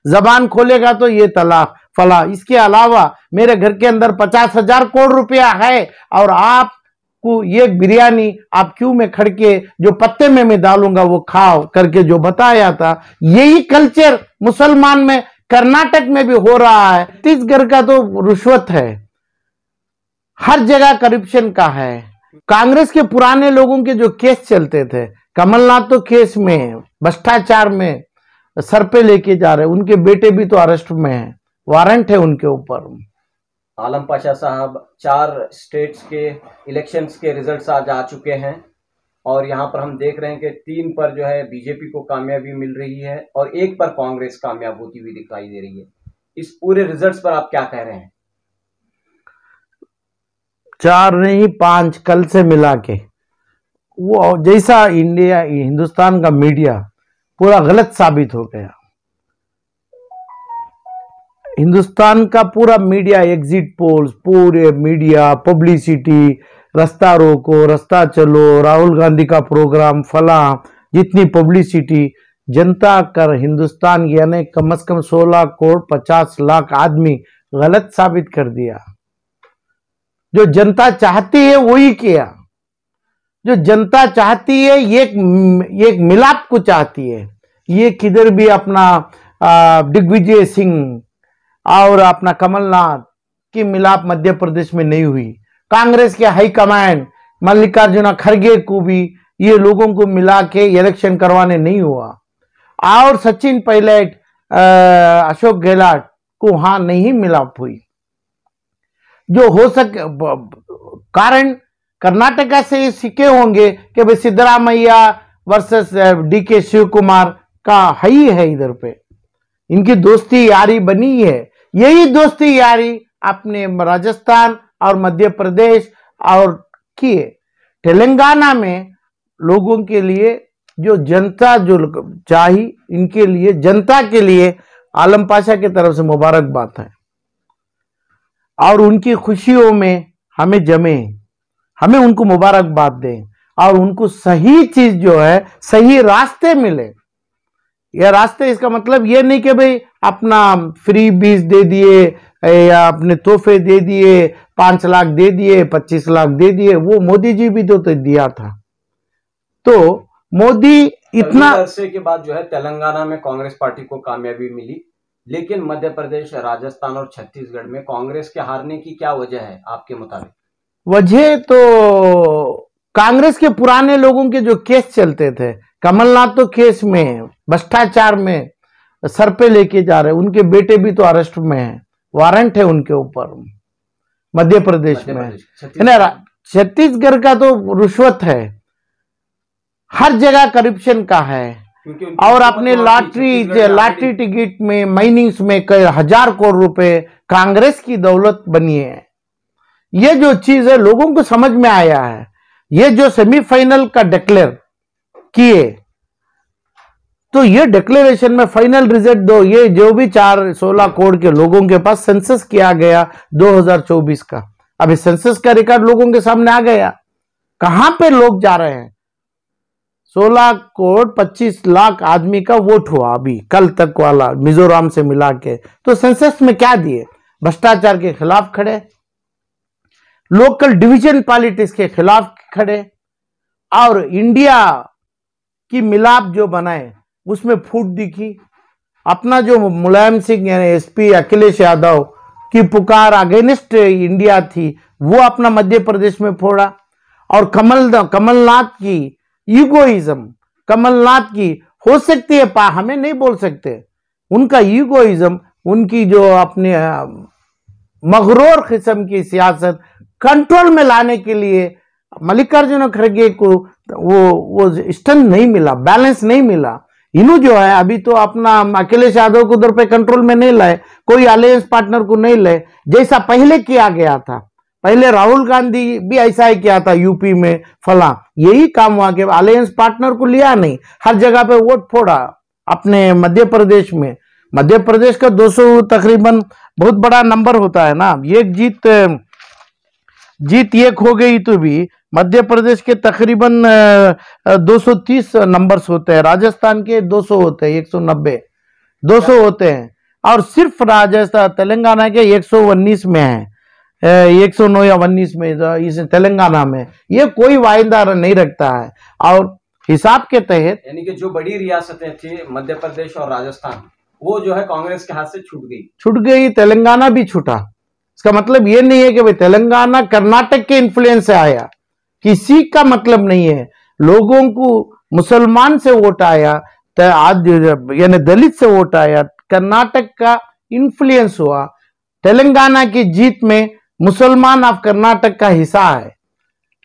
जबान खोलेगा तो ये तलाक फला। इसके अलावा मेरे घर के अंदर 50,000 करोड़ रुपया है और आपको ये बिरयानी आप क्यों में खड़के जो पत्ते में मैं डालूंगा वो खाओ करके जो बताया था, यही कल्चर मुसलमान में कर्नाटक में भी हो रहा है। छत्तीसगढ़ का तो रिश्वत है, हर जगह करप्शन का है। कांग्रेस के पुराने लोगों के जो केस चलते थे, कमलनाथ तो केस में भ्रष्टाचार में सर पे लेके जा रहे, उनके बेटे भी तो अरेस्ट में है, वारंट है उनके ऊपर। आलम पाशा साहब, 4 स्टेट्स के इलेक्शंस के रिजल्ट्स आज आ चुके हैं और यहाँ पर हम देख रहे हैं कि 3 पर जो है बीजेपी को कामयाबी मिल रही है और 1 पर कांग्रेस कामयाब होती हुई दिखाई दे रही है। इस पूरे रिजल्ट्स पर आप क्या कह रहे हैं? 4 नहीं 5 कल से मिला के वो जैसा हिंदुस्तान का मीडिया पूरा गलत साबित हो गया। हिंदुस्तान का पूरा मीडिया, एग्जिट पोल्स, पूरे मीडिया, पब्लिसिटी, रास्ता रोको, रास्ता चलो, राहुल गांधी का प्रोग्राम, फला, जितनी पब्लिसिटी जनता कर हिंदुस्तान यानी कम से कम 16 करोड़ 50 लाख आदमी गलत साबित कर दिया। जो जनता चाहती है वही किया। जो जनता चाहती है ये एक मिलाप को चाहती है। ये किधर भी अपना दिग्विजय सिंह और अपना कमलनाथ की मिलाप मध्य प्रदेश में नहीं हुई। कांग्रेस के हाईकमांड मल्लिकार्जुन खड़गे को भी ये लोगों को मिला के इलेक्शन करवाने नहीं हुआ और सचिन पायलट, अशोक गहलोत को वहां नहीं मिलाप हुई। जो हो सके कारण कर्नाटका से सीखे होंगे कि भाई सिद्धरामैया वर्सेस डीके शिव कुमार का ही है, इधर पे इनकी दोस्ती यारी बनी है। यही दोस्ती यारी अपने राजस्थान और मध्य प्रदेश और किए। तेलंगाना में लोगों के लिए जो जनता जो चाहिए, इनके लिए जनता के लिए आलम पाशा की तरफ से मुबारकबाद है और उनकी खुशियों में हमें जमे, हमें उनको मुबारकबाद दें और उनको सही चीज जो है सही रास्ते मिले। यह रास्ते, इसका मतलब ये नहीं कि भाई अपना फ्री बीज दे दिए या अपने तोहफे दे दिए, 5 लाख दे दिए, 25 लाख दे दिए। वो मोदी जी भी तो दिया था। तो मोदी इतना अरसे के बाद जो है तेलंगाना में कांग्रेस पार्टी को कामयाबी मिली, लेकिन मध्य प्रदेश, राजस्थान और छत्तीसगढ़ में कांग्रेस के हारने की क्या वजह है आपके मुताबिक? वजह तो कांग्रेस के पुराने लोगों के जो केस चलते थे, कमलनाथ तो केस में भ्रष्टाचार में सर पे लेके जा रहे, उनके बेटे भी तो अरेस्ट में है, वारंट है उनके ऊपर मध्य प्रदेश में। छत्तीसगढ़ का तो रिश्वत है, हर जगह करप्शन का है और अपने लॉटरी टिकट में, माइनिंग्स में कई 1000 करोड़ रुपए कांग्रेस की दौलत बनी है। ये जो चीज है लोगों को समझ में आया है। ये जो सेमीफाइनल का डिक्लेयर किए, तो ये डिक्लेरेशन में फाइनल रिजल्ट दो, ये जो भी 16 करोड़ के लोगों के पास सेंसस किया गया 2024 का, अभी सेंसस का रिकॉर्ड लोगों के सामने आ गया। कहां पे लोग जा रहे हैं? 16 करोड़ 25 लाख आदमी का वोट हुआ अभी कल तक वाला मिजोरम से मिला के। तो सेंसस में क्या दिए? भ्रष्टाचार के खिलाफ खड़े, लोकल डिवीजन पॉलिटिक्स के खिलाफ खड़े और इंडिया की मिलाप जो बनाए उसमें फूट दिखी। अपना जो मुलायम सिंह यानी एसपी अखिलेश यादव की पुकार अगेंस्ट इंडिया थी, वो अपना मध्य प्रदेश में फोड़ा। और कमलनाथ की ईगोइज्म, कमलनाथ की हो सकती है हमें नहीं बोल सकते, उनका ईगोइज्म, उनकी जो अपने मगरूर किस्म की सियासत कंट्रोल में लाने के लिए मल्लिकार्जुन खड़गे को वो स्टैंड नहीं मिला, बैलेंस नहीं मिला। इन्हों जो है अभी तो अपना अखिलेश यादव को उधर पे कंट्रोल में नहीं लाए, कोई अलायंस पार्टनर को नहीं लाए, जैसा पहले किया गया था। पहले राहुल गांधी भी ऐसा ही किया था यूपी में, फला यही काम हुआ कि अलायंस पार्टनर को लिया नहीं, हर जगह पे वोट फोड़ा। अपने मध्य प्रदेश में, मध्य प्रदेश का 200 तकरीबन बहुत बड़ा नंबर होता है ना, एक जीत एक हो गई तो भी मध्य प्रदेश के तकरीबन 230 नंबर्स होते हैं, राजस्थान के 200 होते हैं, 190। 200 होते हैं, और सिर्फ राजस्थान तेलंगाना के 119 में है, 109 या 19 में इस तेलंगाना में ये कोई वायदा नहीं रखता है। और हिसाब के तहत यानी कि जो बड़ी रियासतें थी मध्य प्रदेश और राजस्थान, वो जो है कांग्रेस के हाथ से छूट गई। तेलंगाना भी छूटा। इसका मतलब ये नहीं है कि भाई तेलंगाना कर्नाटक के इन्फ्लुएंस से आया, किसी का मतलब नहीं है। लोगों को मुसलमान से वोट आया, आज यानी दलित से वोट आया, कर्नाटक का इन्फ्लुएंस हुआ। तेलंगाना की जीत में मुसलमान ऑफ कर्नाटक का हिस्सा है।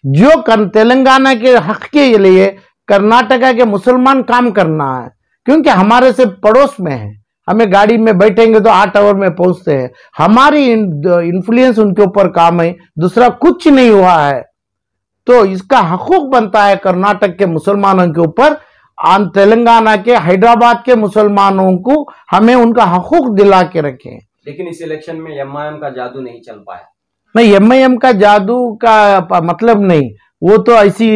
जो तेलंगाना के हक के लिए कर्नाटका के मुसलमान काम करना है, क्योंकि हमारे से पड़ोस में है, हमें गाड़ी में बैठेंगे तो 8 आवर में पहुंचते हैं। हमारी इन्फ्लुएंस उनके ऊपर काम है, दूसरा कुछ नहीं हुआ है। तो इसका हकूक बनता है कर्नाटक के मुसलमानों के ऊपर, तेलंगाना के हैदराबाद के मुसलमानों को हमें उनका हकूक दिला के रखें। लेकिन इस इलेक्शन में एमआईएम का जादू नहीं चल पाया। नहीं, एमआईएम का जादू का मतलब नहीं, वो तो ऐसी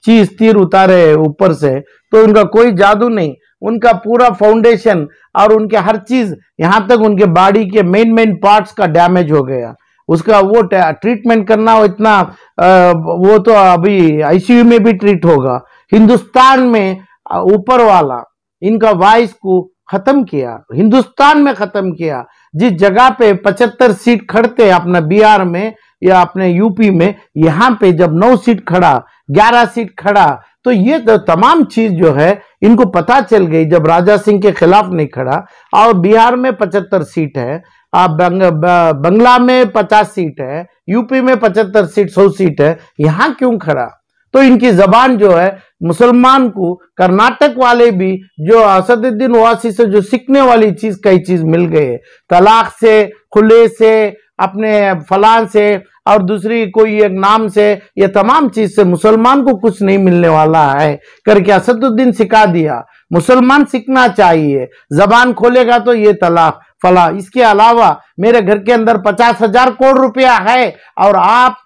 चीज तीर उतारे ऊपर से, तो उनका कोई जादू नहीं। उनका पूरा फाउंडेशन और उनके हर चीज, यहां तक उनके बॉडी के मेन पार्ट्स का डैमेज हो गया। उसका वो ट्रीटमेंट करना इतना वो तो अभी आईसीयू में भी ट्रीट होगा। हिंदुस्तान में ऊपर वाला इनका वॉइस को खत्म किया, हिंदुस्तान में खत्म किया। जिस जगह पे 75 सीट खड़ते अपना बिहार में या अपने यूपी में, यहां पे जब 9 सीट खड़ा, 11 सीट खड़ा, तो ये तो तमाम चीज जो है इनको पता चल गई जब राजा सिंह के खिलाफ नहीं खड़ा। और बिहार में 75 सीट है, बंगला में 50 सीट है, यूपी में 75 सीट 100 सीट है, यहां क्यों खड़ा? तो इनकी जबान जो है मुसलमान को, कर्नाटक वाले भी जो असदुद्दीन ओवैसी से जो सीखने वाली चीज, कई चीज मिल गई है। तलाक से, खुले से, अपने फलान से और दूसरी कोई एक नाम से, ये तमाम चीज से मुसलमान को कुछ नहीं मिलने वाला है करके असदुद्दीन सिखा दिया। मुसलमान सीखना चाहिए, जबान खोलेगा तो ये तलाक फला। इसके अलावा मेरे घर के अंदर 50,000 करोड़ रुपया है और आप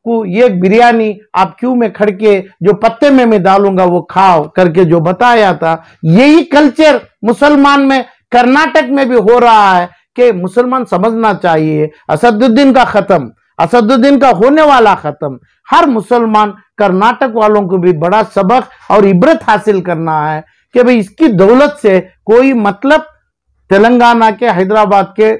को ये बिरयानी आप क्यों में खड़के जो पत्ते में मैं डालूंगा वो खाओ करके जो बताया था, यही कल्चर मुसलमान में कर्नाटक में भी हो रहा है कि मुसलमान समझना चाहिए असदुद्दीन का खत्म, असदुद्दीन का होने वाला खत्म। हर मुसलमान कर्नाटक वालों को भी बड़ा सबक और इबरत हासिल करना है कि भाई इसकी दौलत से कोई मतलब तेलंगाना के, हैदराबाद के,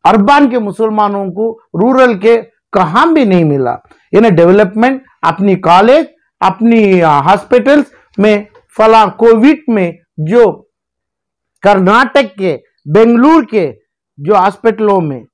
अर्बन के मुसलमानों को रूरल के कहां भी नहीं मिला। यानी डेवलपमेंट अपनी कॉलेज, अपनी हॉस्पिटल्स में, फला कोविड में जो कर्नाटक के, बेंगलुरु के जो हॉस्पिटलों में,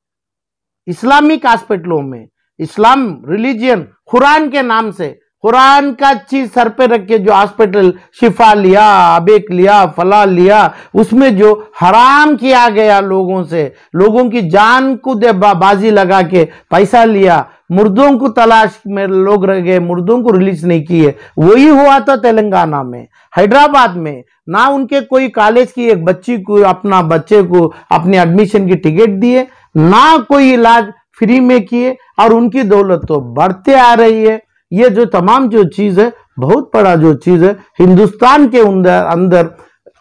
इस्लामिक हॉस्पिटलों में, इस्लाम रिलीजियन कुरान के नाम से, कुरान का चीज सर पे रख के जो हॉस्पिटल शिफा लिया, अबेक लिया, फला लिया, उसमें जो हराम किया गया लोगों से, लोगों की जान को बाजी लगा के पैसा लिया, मुर्दों को तलाश में लोग रह गए, मुर्दों को रिलीज नहीं किए, वही हुआ था तेलंगाना में, हैदराबाद में। ना उनके कोई कॉलेज की एक बच्ची को, अपना बच्चे को अपने एडमिशन की टिकट दिए, ना कोई इलाज फ्री में किए, और उनकी दौलत तो बढ़ते आ रही है। ये जो तमाम जो चीज है, बहुत बड़ा जो चीज है हिंदुस्तान के अंदर,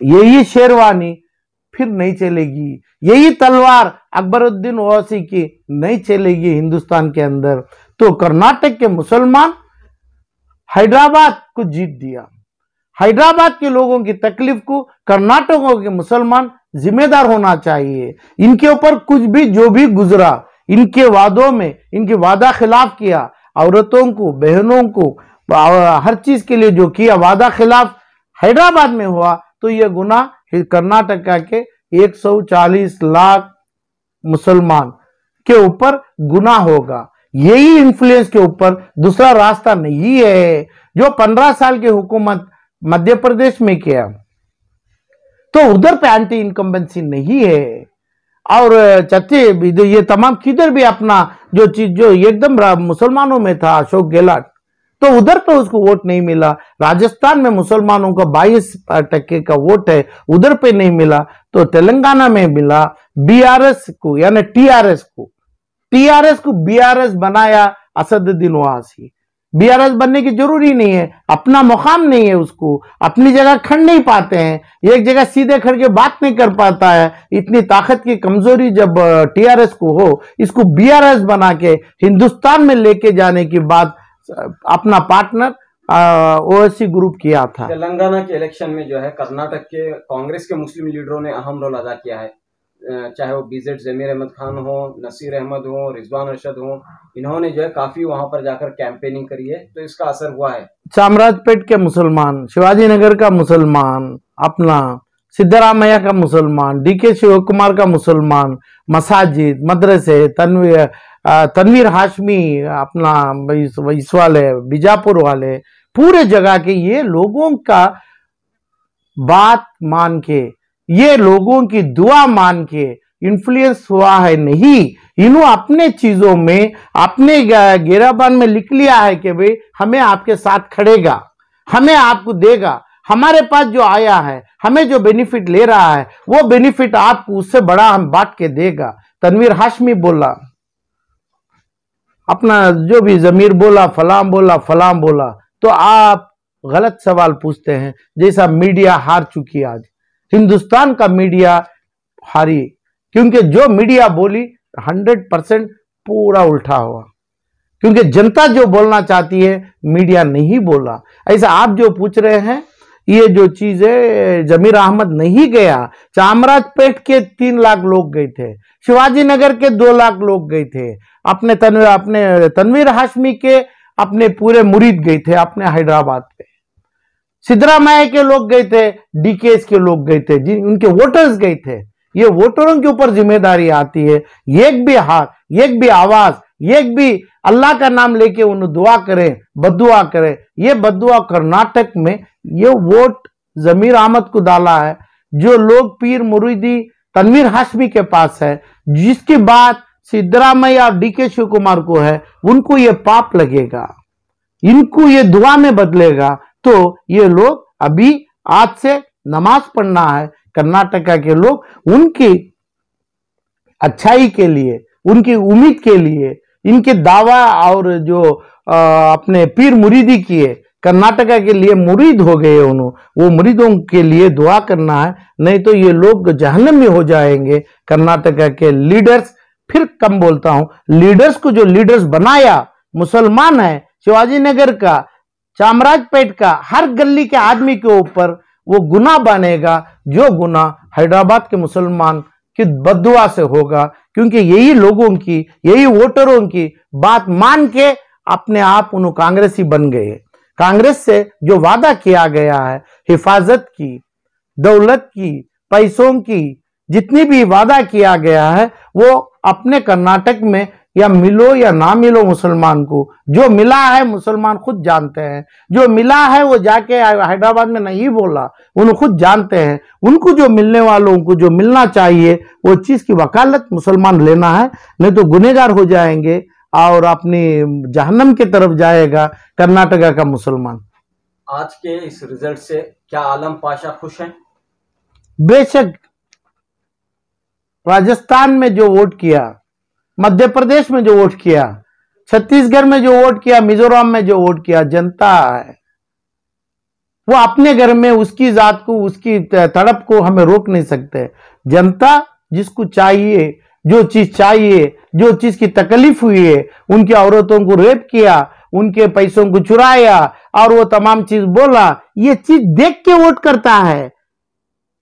यही शेरवानी फिर नहीं चलेगी, यही तलवार अकबरुद्दीन ओवैसी की नहीं चलेगी हिंदुस्तान के अंदर। तो कर्नाटक के मुसलमान हैदराबाद को जीत दिया। हैदराबाद के लोगों की तकलीफ को कर्नाटकों के मुसलमान जिम्मेदार होना चाहिए। इनके ऊपर कुछ भी जो भी गुजरा, इनके वादों में, इनके वादा खिलाफ किया, औरतों को, बहनों को, हर चीज के लिए जो किया, वादा खिलाफ हैदराबाद में हुआ, तो यह गुनाह कर्नाटका के 140 लाख मुसलमान के ऊपर गुनाह होगा। यही इन्फ्लुएंस के ऊपर दूसरा रास्ता नहीं है। जो 15 साल की हुकूमत मध्य प्रदेश में किया, तो उधर पे एंटी इनकम्बेंसी नहीं है। और ये तमाम किधर भी अपना जो चीज जो एकदम मुसलमानों में था, अशोक गहलोत, तो उधर पे उसको वोट नहीं मिला। राजस्थान में मुसलमानों का 22% का वोट है, उधर पे नहीं मिला, तो तेलंगाना में मिला। बीआरएस को, यानी टीआरएस को बीआरएस बनाया असदुद्दीन ओवैसी। बीआरएस बनने की जरूरी नहीं है, अपना मुकाम नहीं है, उसको अपनी जगह खड़ नहीं पाते हैं, एक जगह सीधे खड़ के बात नहीं कर पाता है। इतनी ताकत की कमजोरी जब टीआरएस को हो, इसको बीआरएस बना के हिंदुस्तान में लेके जाने की बात अपना पार्टनर ओवैसी ग्रुप किया था। तेलंगाना के इलेक्शन में जो है कर्नाटक के कांग्रेस के मुस्लिम लीडरों ने अहम रोल अदा किया है, चाहे वो बीजेड जमीर अहमद खान हो, नसीर अहमद हो, रिजवान अरशद हो, इन्होंने जो है काफी वहां पर जाकर कैंपेनिंग करी है, तो इसका असर हुआ है। चामराजपेट के मुसलमान, शिवाजी नगर का मुसलमान, अपना सिद्धरामैया का मुसलमान, डीके शिव कुमार का मुसलमान, मसाजिद, मदरसे, तनवीर हाशमी, अपना इस वाले बीजापुर वाले, पूरे जगह के ये लोगों का बात मान के, ये लोगों की दुआ मान के इन्फ्लुएंस हुआ है नहीं, इन्हों अपने चीजों में, अपने गिराबान में लिख लिया है कि भाई हमें आपके साथ खड़ेगा, हमें आपको देगा, हमारे पास जो आया है, हमें जो बेनिफिट ले रहा है, वो बेनिफिट आपको उससे बड़ा हम बांट के देगा। तनवीर हाशमी बोला, अपना जो भी जमीर बोला, फलां बोला, फलां बोला, तो आप गलत सवाल पूछते हैं। जैसा मीडिया हार चुकी, आज हिंदुस्तान का मीडिया हारी, क्योंकि जो मीडिया बोली 100% पूरा उल्टा हुआ, क्योंकि जनता जो बोलना चाहती है मीडिया नहीं बोला। ऐसा आप जो पूछ रहे हैं, ये जो चीज है, जमीर अहमद नहीं गया, चामराजपेट के 3 लाख लोग गए थे, शिवाजी नगर के 2 लाख लोग गए थे, अपने तनवीर हाशमी के अपने पूरे मुरीद गए थे, अपने हैदराबाद पे सिद्धरामैया के लोग गए थे, डीकेएस के लोग गए थे, उनके वोटर्स गए थे। ये वोटरों के ऊपर जिम्मेदारी आती है, एक भी हाथ, एक भी आवाज, एक भी अल्लाह का नाम लेके उन्हें दुआ करें, बद्दुआ करें। ये बद्दुआ कर्नाटक में ये वोट जमीर अहमद को डाला है, जो लोग पीर मुरीदी तनवीर हाशमी के पास है, जिसकी बात सिद्धरामैया और डीके शिव कुमार को है, उनको ये पाप लगेगा, इनको ये दुआ में बदलेगा। तो ये लोग अभी आज से नमाज पढ़ना है, कर्नाटका के लोग उनकी अच्छाई के लिए, उनकी उम्मीद के लिए, इनके दावा और जो अपने पीर मुरीदी किए, कर्नाटका के लिए मुरीद हो गए उन्होंने, वो मुरीदों के लिए दुआ करना है, नहीं तो ये लोग जहन्नम में हो जाएंगे। कर्नाटका के लीडर्स, फिर कम बोलता हूं, लीडर्स को जो लीडर्स बनाया मुसलमान है, शिवाजी नगर का, चामराजपेट का, हर गली के आदमी के ऊपर वो गुनाह बनेगा, जो गुनाह हैदराबाद के मुसलमान की बद्दुआ से होगा, क्योंकि यही लोगों की, यही वोटरों की बात मान के अपने आप उन्होंने कांग्रेसी बन गए। कांग्रेस से जो वादा किया गया है, हिफाजत की, दौलत की, पैसों की, जितनी भी वादा किया गया है, वो अपने कर्नाटक में या मिलो या ना मिलो मुसलमान को, जो मिला है मुसलमान खुद जानते हैं, जो मिला है वो जाके हैदराबाद में नहीं बोला, उन्हें खुद जानते हैं। उनको जो मिलने वालों को जो मिलना चाहिए वो चीज की वकालत मुसलमान लेना है, नहीं तो गुनहगार हो जाएंगे और अपनी जहन्नम की तरफ जाएगा कर्नाटका का मुसलमान। आज के इस रिजल्ट से क्या आलम पाशा खुश हैं? बेशक, राजस्थान में जो वोट किया, मध्य प्रदेश में जो वोट किया, छत्तीसगढ़ में जो वोट किया, मिजोरम में जो वोट किया, जनता है वो अपने घर में, उसकी जात को, उसकी तड़प को हमें रोक नहीं सकते। जनता जिसको चाहिए, जो चीज चाहिए, जो चीज की तकलीफ हुई है, उनकी औरतों को रेप किया, उनके पैसों को चुराया और वो तमाम चीज बोला, ये चीज देख के वोट करता है।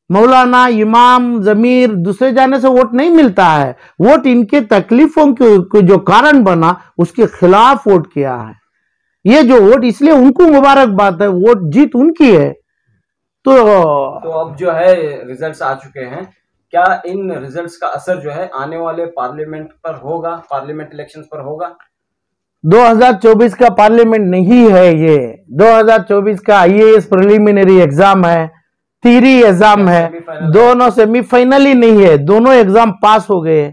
मौलाना, इमाम, जमीर दूसरे जाने से वोट नहीं मिलता है, वोट इनके तकलीफों के जो कारण बना उसके खिलाफ वोट किया है। ये जो वोट, इसलिए उनको मुबारकबाद है, वोट जीत उनकी है। तो अब जो है रिजल्ट्स आ चुके हैं, क्या इन रिजल्ट्स का असर जो है आने वाले पार्लियामेंट पर होगा, पार्लियामेंट इलेक्शंस पर होगा? 2024 का पार्लियामेंट नहीं है ये, 2024 का आईएएस प्रिलिमिनरी एग्जाम है, थ्योरी एग्जाम है, दोनों सेमीफाइनल ही नहीं है, दोनों एग्जाम पास हो गए।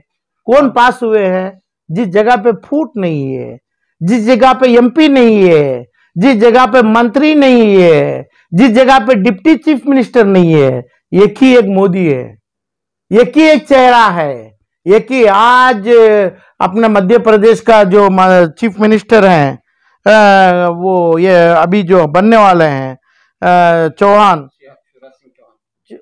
कौन पास हुए हैं? जिस जगह पे फूट नहीं है, जिस जगह पे एमपी नहीं है, जिस जगह पे मंत्री नहीं है, जिस जगह पे डिप्टी चीफ मिनिस्टर नहीं है, एक ही एक मोदी है, एक ही एक चेहरा है, एक ही। आज अपने मध्य प्रदेश का जो चीफ मिनिस्टर हैं वो ये अभी जो बनने वाले हैं चौहान,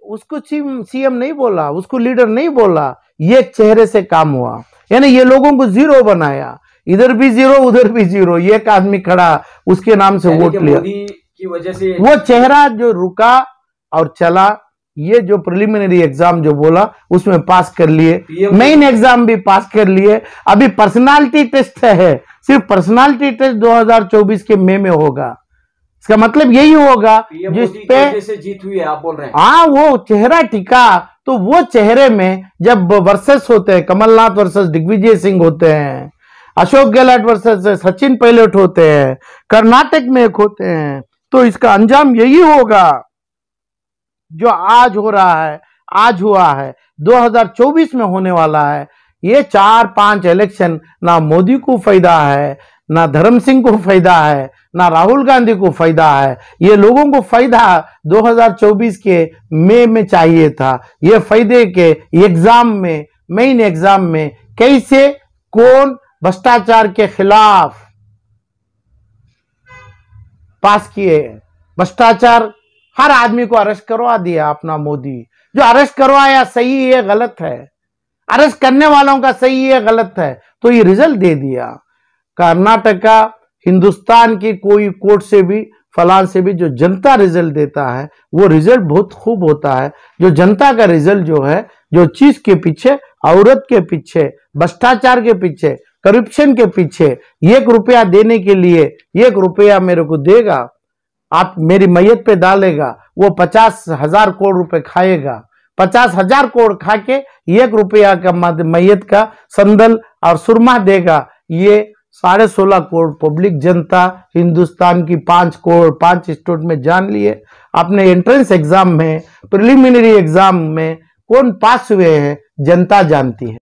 उसको सीएम नहीं बोला, उसको लीडर नहीं बोला, ये चेहरे से काम हुआ। यानी ये लोगों को जीरो बनाया, इधर भी जीरो उधर भी जीरो, एक आदमी खड़ा उसके नाम से वोट लिया। मोदी की वजह से वो चेहरा जो रुका और चला, ये जो प्रिलिमिनरी एग्जाम जो बोला उसमें पास कर लिए, मेन एग्जाम भी पास कर लिए। अभी पर्सनालिटी टेस्ट है, सिर्फ पर्सनालिटी टेस्ट 2024 के मई में होगा। इसका मतलब यही होगा जिसपे से जीत हुई है, आप बोल रहे हैं। हाँ, वो चेहरा टिका, तो वो चेहरे में जब वर्सेस होते हैं, कमलनाथ वर्सेस दिग्विजय सिंह होते हैं, अशोक गहलोत वर्सेस सचिन पायलट होते हैं, कर्नाटक में एक होते हैं, तो इसका अंजाम यही होगा जो आज हो रहा है, आज हुआ है, 2024 में होने वाला है। ये 4-5 इलेक्शन ना मोदी को फायदा है, ना धर्म सिंह को फायदा है, ना राहुल गांधी को फायदा है। ये लोगों को फायदा 2024 के मई में चाहिए था। ये फायदे के एग्जाम में, मेन एग्जाम में कैसे कौन भ्रष्टाचार के खिलाफ पास किए। भ्रष्टाचार हर आदमी को अरेस्ट करवा दिया अपना मोदी। जो अरेस्ट करवाया सही है गलत है, अरेस्ट करने वालों का सही है गलत है, तो ये रिजल्ट दे दिया। कर्नाटका हिंदुस्तान की कोई कोर्ट से भी फलान से भी जो जनता रिजल्ट देता है वो रिजल्ट बहुत खूब होता है। जो जनता का रिजल्ट जो है, जो चीज के पीछे, औरत के पीछे, भ्रष्टाचार के पीछे, करप्शन के पीछे 1 रुपया देने के लिए 1 रुपया मेरे को देगा, आप मेरी मैयत पे डालेगा, वो 50,000 करोड़ रुपए खाएगा। 50,000 करोड़ खा के 1 रुपया का मैयत का संदल और सुरमा देगा। ये 16.5 करोड़ पब्लिक जनता हिंदुस्तान की 5 करोड़ 5 स्टेट में जान लिए। अपने एंट्रेंस एग्जाम में, प्रिलिमिनरी एग्जाम में कौन पास हुए हैं जनता जानती है।